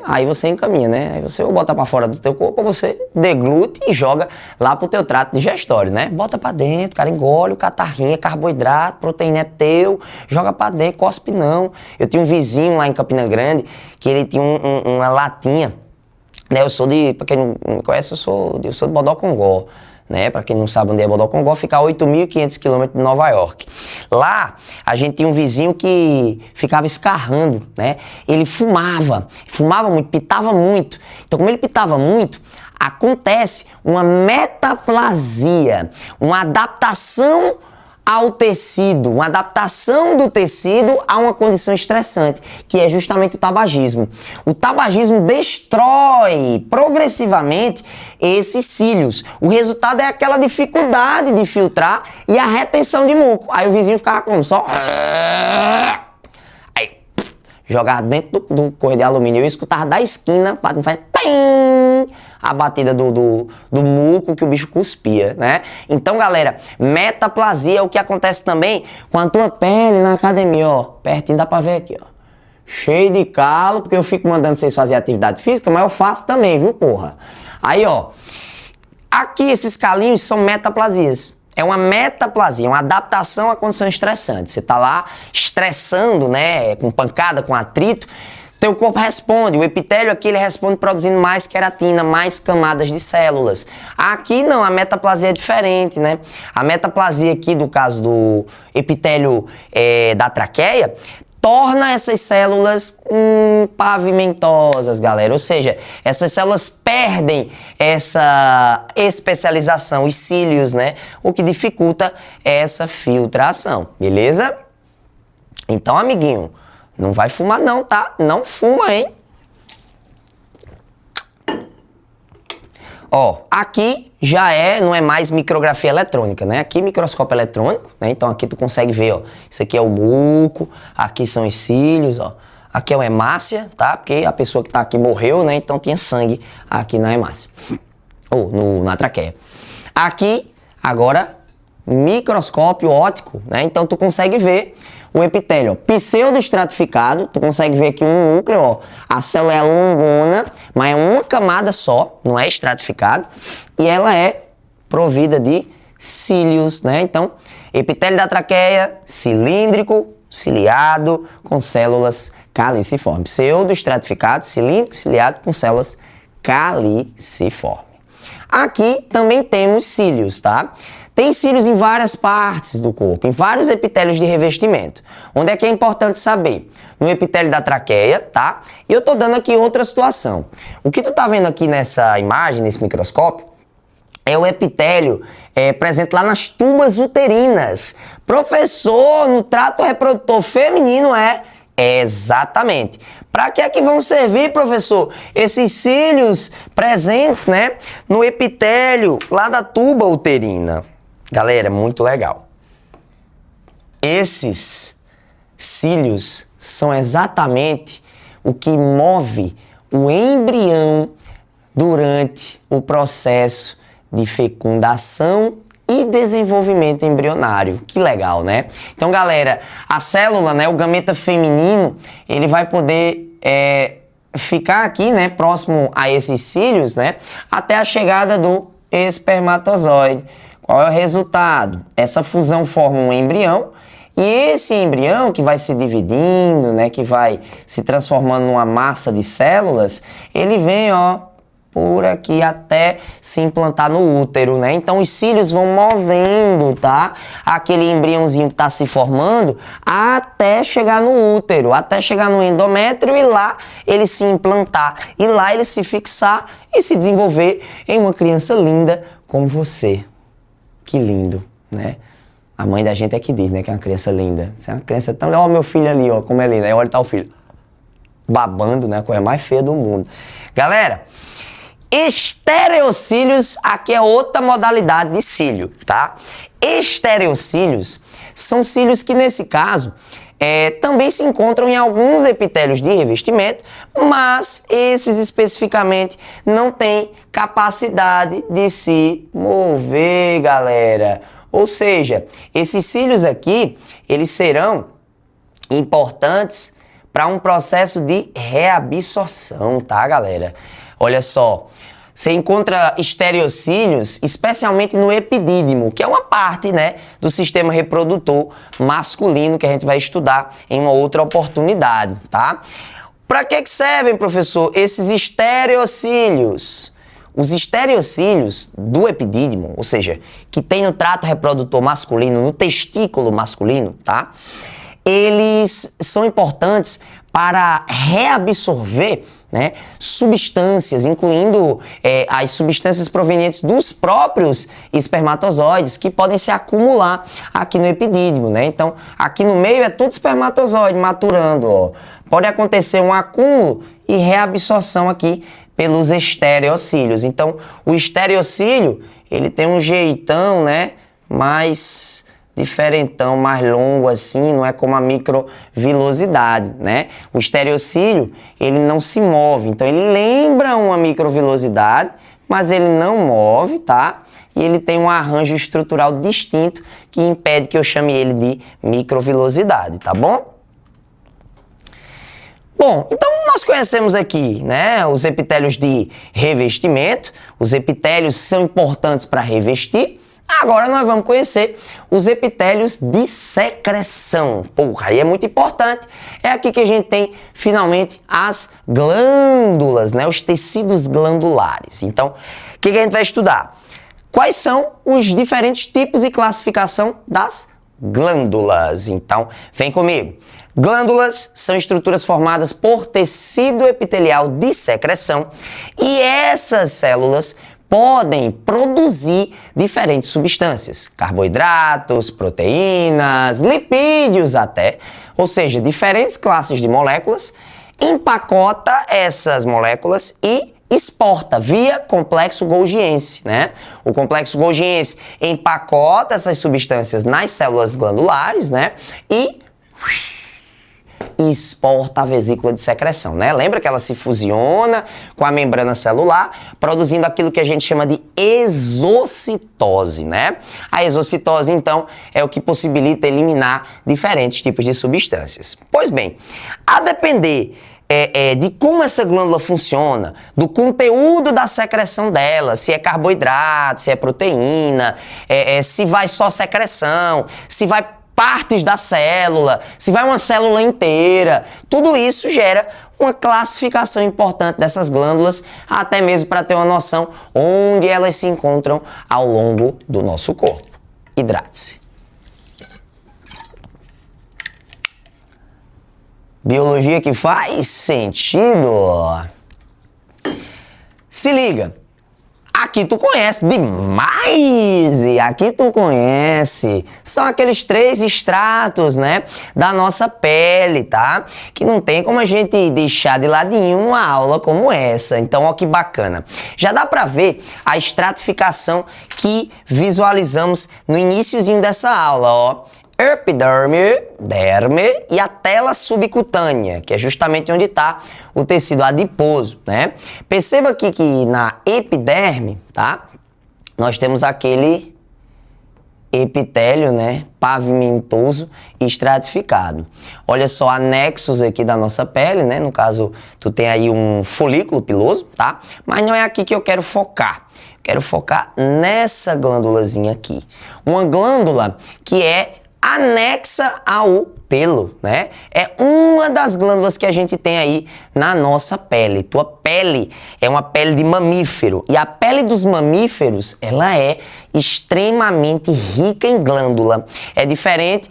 aí você encaminha, né? Aí você ou bota pra fora do teu corpo, ou você deglute e joga lá pro teu trato digestório, né? Bota pra dentro, cara, engole o catarrinho, é carboidrato, proteína é teu, joga pra dentro, cospe não. Eu tinha um vizinho lá em Campina Grande, que ele tinha uma latinha, né? Pra quem não me conhece, eu sou de Bodocongó. Né? Para quem não sabe onde é Bodocongó, fica a 8.500 quilômetros de Nova York. Lá, a gente tinha um vizinho que ficava escarrando, né? Ele fumava muito, pitava muito. Então, como ele pitava muito, acontece uma metaplasia, uma adaptação ao tecido, uma adaptação do tecido a uma condição estressante, que é justamente o tabagismo. O tabagismo destrói progressivamente esses cílios. O resultado é aquela dificuldade de filtrar e a retenção de muco. Aí o vizinho ficava como? Só... Aí, jogava dentro do correio de alumínio. Eu escutava da esquina, não faz... a batida do muco que o bicho cuspia, né? Então, galera, metaplasia é o que acontece também com a tua pele na academia, ó. Pertinho dá pra ver aqui, ó. Cheio de calo, porque eu fico mandando vocês fazerem atividade física, mas eu faço também, viu, porra? Aí, ó. Aqui, esses calinhos são metaplasias. É uma metaplasia, uma adaptação à condição estressante. Você tá lá estressando, né? Com pancada, com atrito. Teu corpo responde, o epitélio aqui ele responde produzindo mais queratina, mais camadas de células. Aqui não, a metaplasia é diferente, né? A metaplasia aqui, do caso do epitélio da traqueia, torna essas células pavimentosas, galera. Ou seja, essas células perdem essa especialização, os cílios, né? O que dificulta essa filtração, beleza? Então, amiguinho, não vai fumar não, tá? Não fuma, hein? Ó, aqui já não é mais micrografia eletrônica, né? Aqui microscópio eletrônico, né? Então aqui tu consegue ver, ó. Isso aqui é o muco, aqui são os cílios, ó. Aqui é o hemácia, tá? Porque a pessoa que tá aqui morreu, né? Então tinha sangue aqui na hemácia. Ou na traqueia. Aqui, agora, microscópio óptico, né? Então tu consegue ver o epitélio, ó, pseudoestratificado, tu consegue ver aqui um núcleo, ó, a célula é longona, mas é uma camada só, não é estratificado, e ela é provida de cílios, né? Então, epitélio da traqueia, cilíndrico, ciliado, com células caliciformes. Pseudoestratificado, cilíndrico, ciliado, com células caliciformes. Aqui também temos cílios, tá? Tem cílios em várias partes do corpo, em vários epitélios de revestimento. Onde é que é importante saber? No epitélio da traqueia, tá? E eu tô dando aqui outra situação. O que tu tá vendo aqui nessa imagem, nesse microscópio, é o epitélio presente lá nas tubas uterinas. Professor, no trato reprodutor feminino exatamente. Para que é que vão servir, professor? Esses cílios presentes, né, no epitélio lá da tuba uterina. Galera, é muito legal. Esses cílios são exatamente o que move o embrião durante o processo de fecundação e desenvolvimento embrionário. Que legal, né? Então, galera, a célula, né, o gameta feminino, ele vai poder ficar aqui, né, próximo a esses cílios, né, até a chegada do espermatozoide. Qual é o resultado? Essa fusão forma um embrião E esse embrião que vai se dividindo, né, que vai se transformando numa massa de células, ele vem, ó, por aqui até se implantar no útero, né? Então os cílios vão movendo, tá? Aquele embriãozinho que tá se formando até chegar no útero, até chegar no endométrio e lá ele se implantar, e lá ele se fixar e se desenvolver em uma criança linda como você. Que lindo, né? A mãe da gente é que diz, né, que é uma criança linda. Você é uma criança tão... Ó, meu filho ali, ó, como é lindo. Aí olha, tá o filho babando, né? A coisa mais feia do mundo. Galera, estereocílios, aqui é outra modalidade de cílio, tá? Estereocílios são cílios que, nesse caso, também se encontram em alguns epitélios de revestimento, mas esses especificamente não têm capacidade de se mover, galera. Ou seja, esses cílios aqui, eles serão importantes para um processo de reabsorção, tá, galera? Olha só, você encontra estereocílios especialmente no epidídimo, que é uma parte, né, do sistema reprodutor masculino que a gente vai estudar em uma outra oportunidade, tá? Para que servem, professor, esses estereocílios? Os estereocílios do epidídimo, ou seja, que tem no trato reprodutor masculino, no testículo masculino, tá? Eles são importantes para reabsorver, né, substâncias, incluindo as substâncias provenientes dos próprios espermatozoides que podem se acumular aqui no epidídimo, né? Então, aqui no meio é tudo espermatozoide maturando, ó. Pode acontecer um acúmulo e reabsorção aqui pelos estereocílios. Então, o estereocílio, ele tem um jeitão, né, mais diferentão, mais longo assim, não é como a microvilosidade, né? O estereocílio, ele não se move, então ele lembra uma microvilosidade, mas ele não move, tá? E ele tem um arranjo estrutural distinto que impede que eu chame ele de microvilosidade, tá bom? Bom, então nós conhecemos aqui, né, os epitélios de revestimento. Os epitélios são importantes para revestir. Agora nós vamos conhecer os epitélios de secreção. Porra, aí é muito importante. É aqui que a gente tem, finalmente, as glândulas, né, os tecidos glandulares. Então, o que a gente vai estudar? Quais são os diferentes tipos e classificação das glândulas? Então, vem comigo. Glândulas são estruturas formadas por tecido epitelial de secreção e essas células podem produzir diferentes substâncias, carboidratos, proteínas, lipídios até, ou seja, diferentes classes de moléculas, empacota essas moléculas e exporta via complexo golgiense, né? O complexo golgiense empacota essas substâncias nas células glandulares, né? E exporta a vesícula de secreção, né? Lembra que ela se fusiona com a membrana celular, produzindo aquilo que a gente chama de exocitose, né? A exocitose, então, é o que possibilita eliminar diferentes tipos de substâncias. Pois bem, a depender de como essa glândula funciona, do conteúdo da secreção dela, se é carboidrato, se é proteína, se vai só secreção, se vai partes da célula, se vai uma célula inteira, tudo isso gera uma classificação importante dessas glândulas, até mesmo para ter uma noção onde elas se encontram ao longo do nosso corpo. Hidrate-se. Biologia que faz sentido. Se liga. Aqui tu conhece demais, e aqui tu conhece. São aqueles 3 estratos, né, da nossa pele, tá? Que não tem como a gente deixar de ladinho uma aula como essa. Então, ó que bacana. Já dá pra ver a estratificação que visualizamos no iniciozinho dessa aula, ó. Epiderme, derme e a tela subcutânea, que é justamente onde está o tecido adiposo, né? Perceba aqui que na epiderme, tá? Nós temos aquele epitélio, né, pavimentoso e estratificado. Olha só, anexos aqui da nossa pele, né? No caso, tu tem aí um folículo piloso, tá? Mas não é aqui que eu quero focar. Quero focar nessa glândulazinha aqui. Uma glândula que é anexa ao pelo, né? É uma das glândulas que a gente tem aí na nossa pele. Tua pele é uma pele de mamífero e a pele dos mamíferos, ela é extremamente rica em glândula. É diferente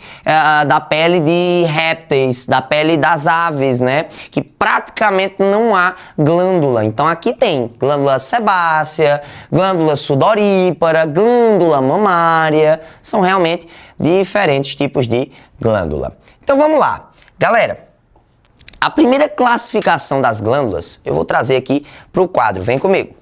da pele de répteis, da pele das aves, né? Que praticamente não há glândula. Então aqui tem glândula sebácea, glândula sudorípara, glândula mamária. São realmente diferentes tipos de glândula. Então vamos lá. Galera, a primeira classificação das glândulas eu vou trazer aqui para o quadro. Vem comigo.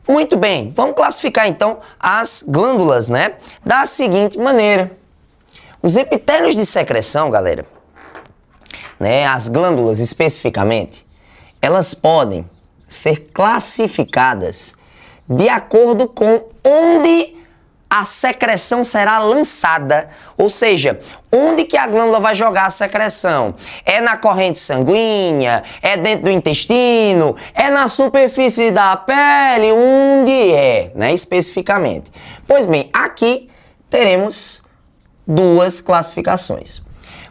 Muito bem, vamos classificar então as glândulas, né? Da seguinte maneira. Os epitélios de secreção, galera, né? As glândulas especificamente, elas podem ser classificadas de acordo com onde a secreção será lançada, ou seja, onde que a glândula vai jogar a secreção? É na corrente sanguínea? É dentro do intestino? É na superfície da pele? Onde é, né, especificamente? Pois bem, aqui teremos duas classificações.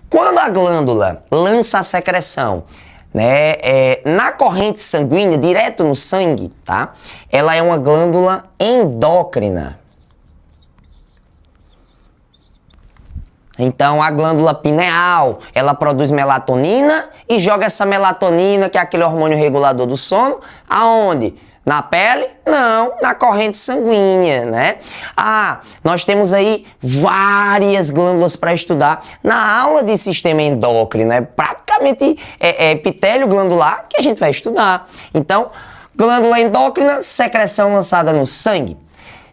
Quando a glândula lança a secreção, né, na corrente sanguínea, direto no sangue, tá? Ela é uma glândula endócrina. Então, a glândula pineal, ela produz melatonina e joga essa melatonina, que é aquele hormônio regulador do sono, aonde? Na pele? Não, na corrente sanguínea, né? Nós temos aí várias glândulas para estudar na aula de sistema endócrino, é praticamente epitélio glandular que a gente vai estudar. Então, glândula endócrina, secreção lançada no sangue.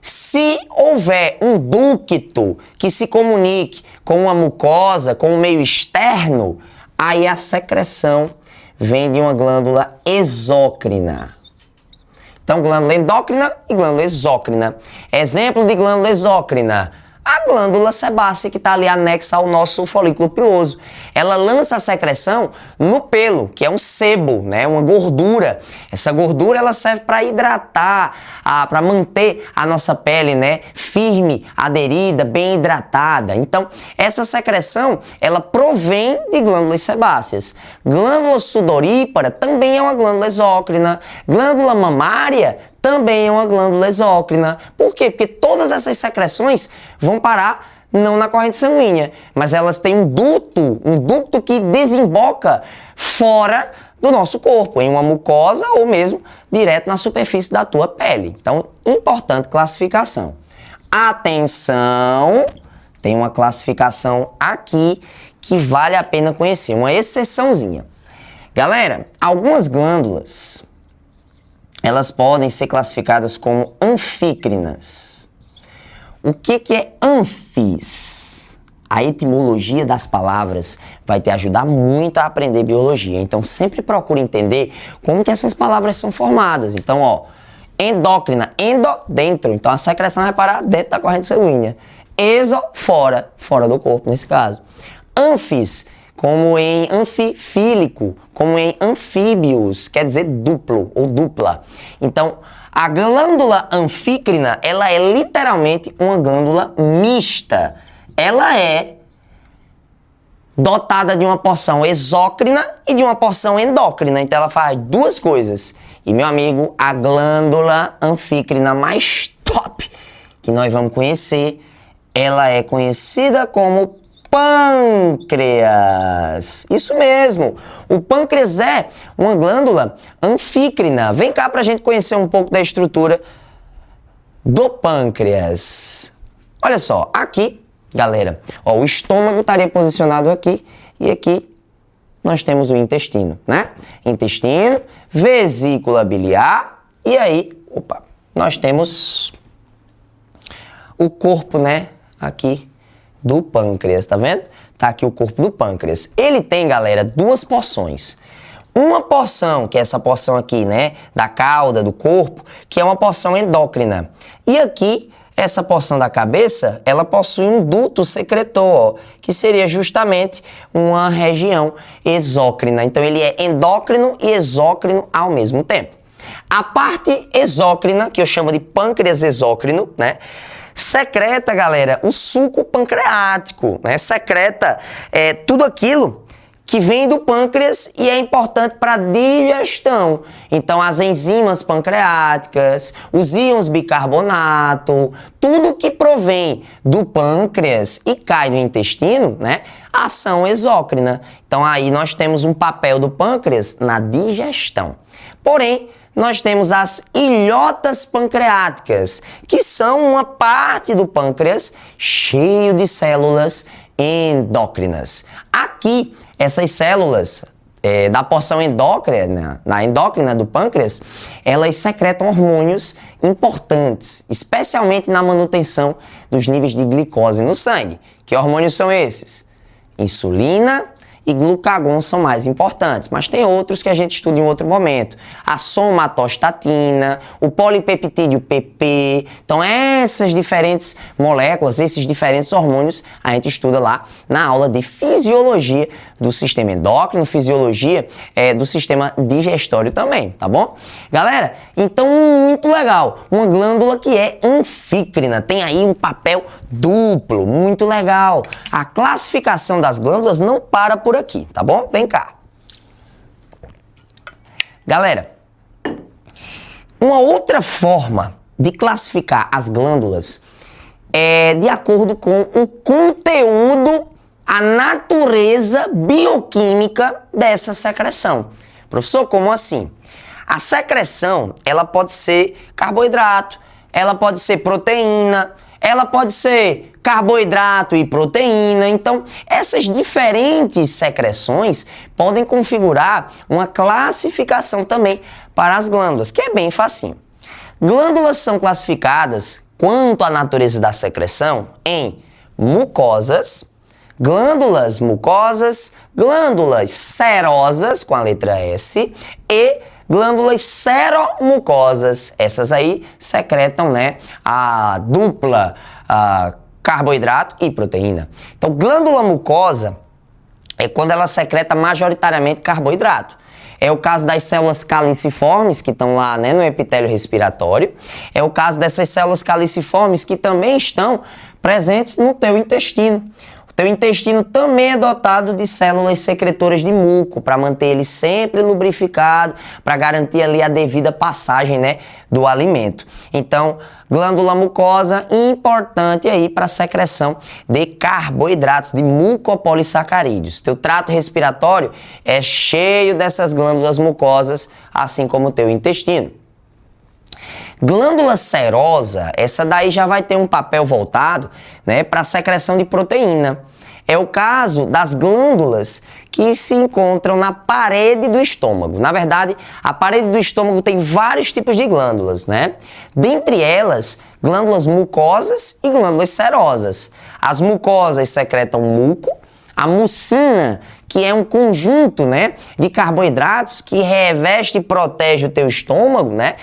Se houver um ducto que se comunique com uma mucosa, com o meio externo, aí a secreção vem de uma glândula exócrina. Então, glândula endócrina e glândula exócrina. Exemplo de glândula exócrina: a glândula sebácea, que está ali anexa ao nosso folículo piloso. Ela lança a secreção no pelo, que é um sebo, né? Uma gordura. Essa gordura ela serve para hidratar, para manter a nossa pele, né, firme, aderida, bem hidratada. Então, essa secreção, ela provém de glândulas sebáceas. Glândula sudorípara também é uma glândula exócrina. Glândula mamária também é uma glândula exócrina. Por quê? Porque todas essas secreções vão parar não na corrente sanguínea, mas elas têm um ducto que desemboca fora do nosso corpo, em uma mucosa ou mesmo direto na superfície da tua pele. Então, importante classificação. Atenção, tem uma classificação aqui que vale a pena conhecer, uma exceçãozinha. Galera, algumas glândulas, elas podem ser classificadas como anfícrinas. O que é anfis? A etimologia das palavras vai te ajudar muito a aprender biologia. Então, sempre procure entender como que essas palavras são formadas. Então, ó, endócrina, endo, dentro. Então, a secreção vai parar dentro da corrente sanguínea. Exo, fora do corpo, nesse caso. Anfis, como em anfifílico, como em anfíbios, quer dizer duplo ou dupla. Então, a glândula anfícrina, ela é literalmente uma glândula mista. Ela é dotada de uma porção exócrina e de uma porção endócrina. Então, ela faz duas coisas. E, meu amigo, a glândula anfícrina mais top que nós vamos conhecer, ela é conhecida como pâncreas. Isso mesmo. O pâncreas é uma glândula anfícrina. Vem cá pra gente conhecer um pouco da estrutura do pâncreas. Olha só, aqui, galera, ó, o estômago estaria posicionado aqui e aqui nós temos o intestino, né? Intestino, vesícula biliar e aí, nós temos o corpo, né? Aqui do pâncreas, tá vendo? Tá aqui o corpo do pâncreas. Ele tem, galera, duas porções. Uma porção, que é essa porção aqui, né, da cauda, do corpo, que é uma porção endócrina. E aqui, essa porção da cabeça, ela possui um duto secretor, ó, que seria justamente uma região exócrina. Então, ele é endócrino e exócrino ao mesmo tempo. A parte exócrina, que eu chamo de pâncreas exócrino, né? Secreta, galera, o suco pancreático, né? Secreta tudo aquilo que vem do pâncreas e é importante para a digestão. Então, as enzimas pancreáticas, os íons bicarbonato, tudo que provém do pâncreas e cai no intestino, né? Ação exócrina. Então, aí nós temos um papel do pâncreas na digestão. Porém, nós temos as ilhotas pancreáticas, que são uma parte do pâncreas cheio de células endócrinas. Aqui, essas células da porção endócrina, na endócrina do pâncreas, elas secretam hormônios importantes, especialmente na manutenção dos níveis de glicose no sangue. Que hormônios são esses? Insulina e glucagon são mais importantes, mas tem outros que a gente estuda em outro momento. A somatostatina, o polipeptídeo PP. Então, essas diferentes moléculas, esses diferentes hormônios, a gente estuda lá na aula de fisiologia do sistema endócrino, fisiologia do sistema digestório também, tá bom? Galera, então muito legal. Uma glândula que é anfícrina, tem aí um papel duplo, muito legal. A classificação das glândulas não para por aqui, tá bom? Vem cá. Galera, uma outra forma de classificar as glândulas é de acordo com o conteúdo, a natureza bioquímica dessa secreção. Professor, como assim? A secreção, ela pode ser carboidrato, ela pode ser proteína, ela pode ser carboidrato e proteína. Então, essas diferentes secreções podem configurar uma classificação também para as glândulas, que é bem facinho. Glândulas são classificadas, quanto à natureza da secreção, em mucosas, glândulas mucosas, glândulas serosas, com a letra S, e glândulas seromucosas. Essas aí secretam, né, a dupla carboidrato e proteína. Então, glândula mucosa é quando ela secreta majoritariamente carboidrato. É o caso das células caliciformes, que estão lá, né, no epitélio respiratório. É o caso dessas células caliciformes que também estão presentes no teu intestino. O teu intestino também é dotado de células secretoras de muco, para manter ele sempre lubrificado, para garantir ali a devida passagem, né, do alimento. Então, glândula mucosa, importante aí para a secreção de carboidratos, de mucopolissacarídeos. Teu trato respiratório é cheio dessas glândulas mucosas, assim como o teu intestino. Glândula serosa, essa daí já vai ter um papel voltado, né, para a secreção de proteína. É o caso das glândulas que se encontram na parede do estômago. Na verdade, a parede do estômago tem vários tipos de glândulas, né? Dentre elas, glândulas mucosas e glândulas serosas. As mucosas secretam muco, a mucina, que é um conjunto, né, de carboidratos que reveste e protege o teu estômago, né?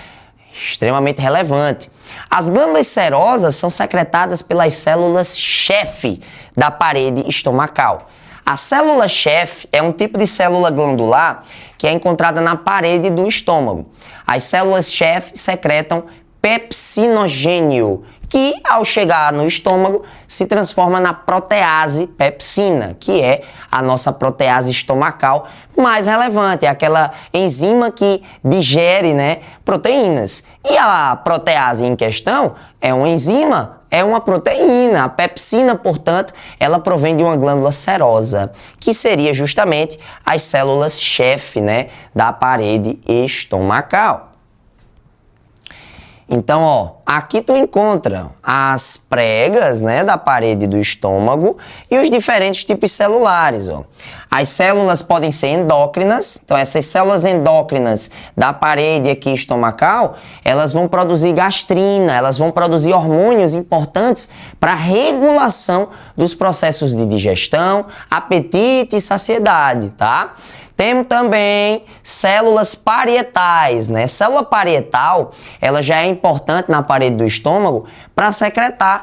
Extremamente relevante. As glândulas serosas são secretadas pelas células-chefe da parede estomacal. A célula-chefe é um tipo de célula glandular que é encontrada na parede do estômago. As células-chefe secretam pepsinogênio, que ao chegar no estômago se transforma na protease pepsina, que é a nossa protease estomacal mais relevante, é aquela enzima que digere, né, proteínas. E a protease em questão é uma enzima, é uma proteína. A pepsina, portanto, ela provém de uma glândula serosa, que seria justamente as células-chefe, né, da parede estomacal. Então, ó, aqui tu encontra as pregas, né, da parede do estômago e os diferentes tipos celulares, ó. As células podem ser endócrinas, então essas células endócrinas da parede aqui estomacal, elas vão produzir gastrina, elas vão produzir hormônios importantes para a regulação dos processos de digestão, apetite e saciedade, tá? Temos também células parietais, né? Célula parietal, ela já é importante na parede do estômago para secretar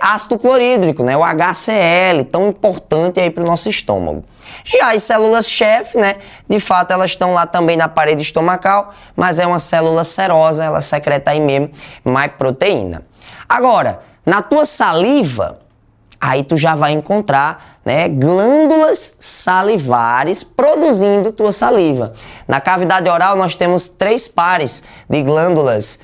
ácido clorídrico, né? O HCl, tão importante aí para o nosso estômago. Já as células-chefe, né? De fato, elas estão lá também na parede estomacal, mas é uma célula serosa, ela secreta aí mesmo mais proteína. Agora, na tua saliva, aí tu já vai encontrar, né, glândulas salivares produzindo tua saliva. Na cavidade oral nós temos 3 pares de glândulas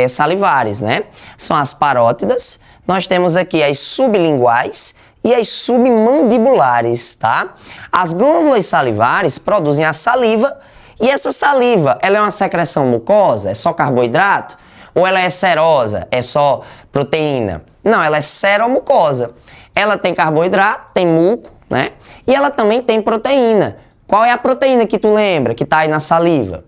salivares, né? São as parótidas, nós temos aqui as sublinguais e as submandibulares, tá? As glândulas salivares produzem a saliva e essa saliva, ela é uma secreção mucosa, é só carboidrato? Ou ela é serosa, é só proteína? Não, ela é seromucosa. Ela tem carboidrato, tem muco, né? E ela também tem proteína. Qual é a proteína que tu lembra, que tá aí na saliva?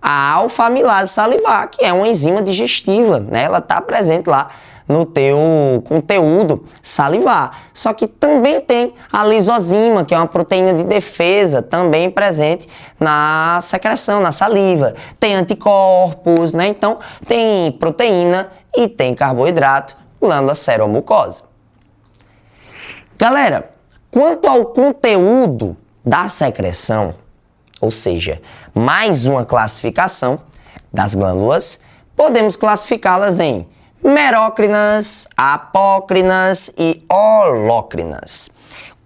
A alfa-amilase salivar, que é uma enzima digestiva, né? Ela tá presente lá no teu conteúdo salivar. Só que também tem a lisozima, que é uma proteína de defesa, também presente na secreção, na saliva. Tem anticorpos, né? Então, tem proteína e tem carboidrato, glândula seromucosa. Galera, quanto ao conteúdo da secreção, ou seja, mais uma classificação das glândulas, podemos classificá-las em merócrinas, apócrinas e holócrinas.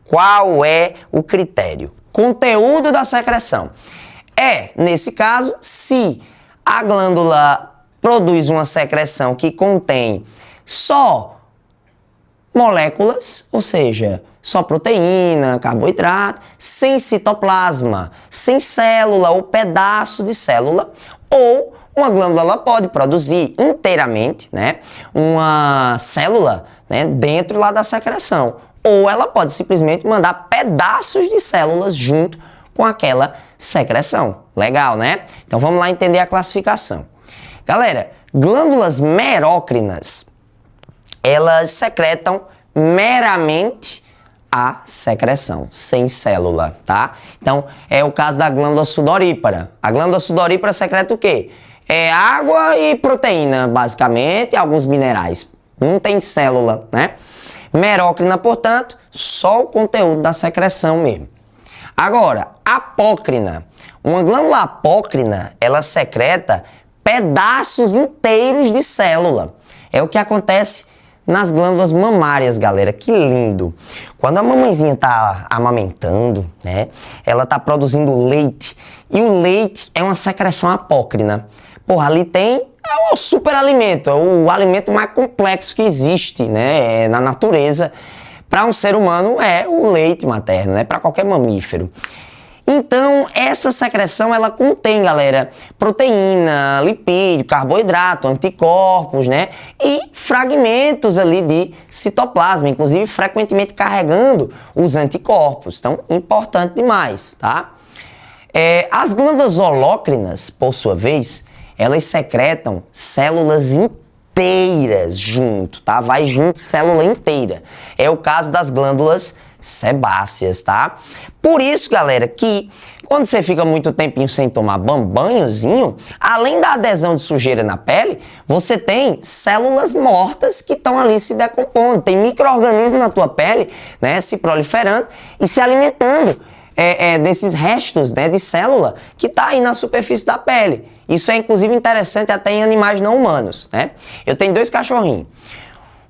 Qual é o critério? Conteúdo da secreção. Nesse caso, se a glândula produz uma secreção que contém só moléculas, ou seja, só proteína, carboidrato, sem citoplasma, sem célula ou pedaço de célula, ou uma glândula ela pode produzir inteiramente, né, uma célula, né, dentro lá da secreção, ou ela pode simplesmente mandar pedaços de células junto com aquela secreção. Legal, né? Então vamos lá entender a classificação. Galera, glândulas merócrinas, elas secretam meramente a secreção, sem célula, tá? Então, é o caso da glândula sudorípara. A glândula sudorípara secreta o quê? É água e proteína, basicamente, e alguns minerais. Não tem célula, né? Merócrina, portanto, só o conteúdo da secreção mesmo. Agora, apócrina. Uma glândula apócrina, ela secreta pedaços inteiros de célula. É o que acontece nas glândulas mamárias, galera. Que lindo! Quando a mamãezinha tá amamentando, né, ela tá produzindo leite, e o leite é uma secreção apócrina. Porra, ali tem o superalimento, é o alimento mais complexo que existe, né, na natureza. Para um ser humano é o leite materno, né, para qualquer mamífero. Então, essa secreção, ela contém, galera, proteína, lipídio, carboidrato, anticorpos, né? E fragmentos ali de citoplasma, inclusive frequentemente carregando os anticorpos. Então, importante demais, tá? As glândulas holócrinas, por sua vez, elas secretam células inteiras junto, tá? Vai junto célula inteira. É o caso das glândulas sebáceas, tá? Por isso, galera, que quando você fica muito tempinho sem tomar banhozinho, além da adesão de sujeira na pele, você tem células mortas que estão ali se decompondo. Tem micro-organismos na tua pele, né, se proliferando e se alimentando desses restos, né, de célula que tá aí na superfície da pele. Isso é, inclusive, interessante até em animais não humanos, né? Eu tenho 2 cachorrinhos.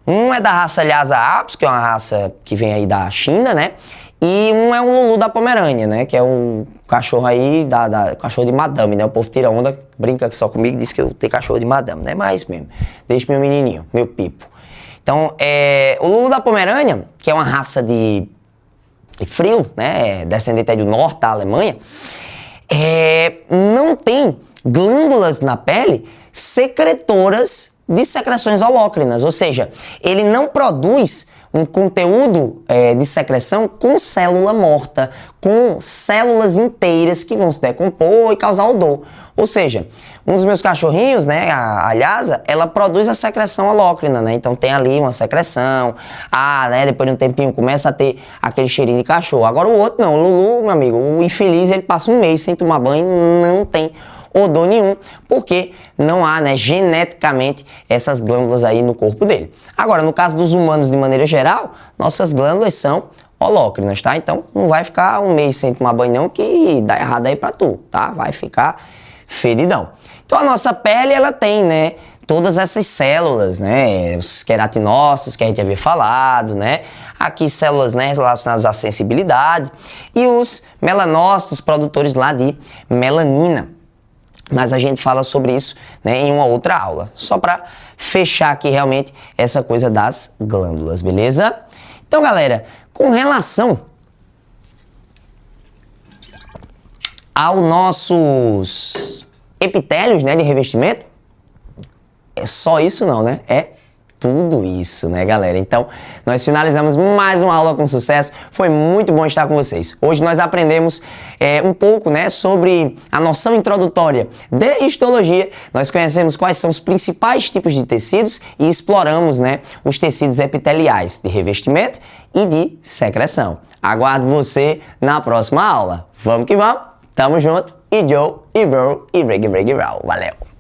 Um é da raça Lhasa Apsos, que é uma raça que vem aí da China, né? E um é um Lulu da Pomerânia, né? Que é um cachorro aí, cachorro de madame, né? O povo tira onda, brinca só comigo, diz que eu tenho cachorro de madame, né? Mas mesmo, deixa meu menininho, meu pipo. Então, o Lulu da Pomerânia, que é uma raça de frio, né? Descendente aí do norte da Alemanha, não tem glândulas na pele secretoras de secreções holócrinas, ou seja, ele não produz um conteúdo de secreção com célula morta, com células inteiras que vão se decompor e causar odor. Ou seja, um dos meus cachorrinhos, né, a Lhasa, ela produz a secreção holócrina, né? Então tem ali uma secreção, né, depois de um tempinho começa a ter aquele cheirinho de cachorro. Agora o outro não, o Lulu, meu amigo, o infeliz, ele passa um mês sem tomar banho, não tem odor nenhum, porque não há, né, geneticamente essas glândulas aí no corpo dele. Agora, no caso dos humanos de maneira geral, nossas glândulas são holócrinas, tá? Então não vai ficar um mês sem tomar banho não, que dá errado aí pra tu, tá? Vai ficar fedidão. Então a nossa pele, ela tem, né, todas essas células, né, os queratinócitos que a gente havia falado, né, aqui células, né, relacionadas à sensibilidade e os melanócitos produtores lá de melanina. Mas a gente fala sobre isso, né, em uma outra aula, só para fechar aqui realmente essa coisa das glândulas, beleza? Então, galera, com relação aos nossos epitélios, né, de revestimento, é só isso não, né? É tudo isso, né, galera? Então, nós finalizamos mais uma aula com sucesso. Foi muito bom estar com vocês. Hoje nós aprendemos um pouco, né, sobre a noção introdutória de histologia. Nós conhecemos quais são os principais tipos de tecidos e exploramos, né, os tecidos epiteliais de revestimento e de secreção. Aguardo você na próxima aula. Vamos que vamos. Tamo junto. E Joe, e Bro, e Break, Break, Roll. Valeu!